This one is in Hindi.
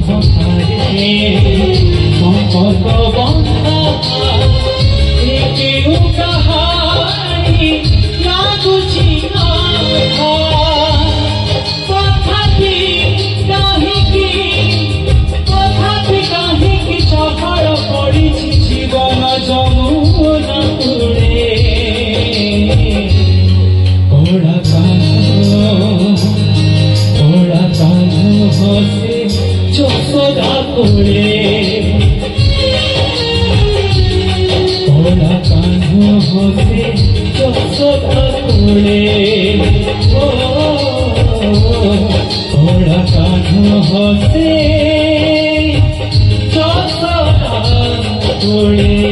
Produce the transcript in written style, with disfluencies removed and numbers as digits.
हमारे संपर्क बंधा केउ कहानी लाଗୁଛି काहींकि चहल पड़ी जीवन जमुना कूड़े ओड़ा कान्ह हसे यशोदा कोले ओड़ा कान्ह हसे यशोदा कोले ओड़ा कान्ह हसे यशोदा कोले।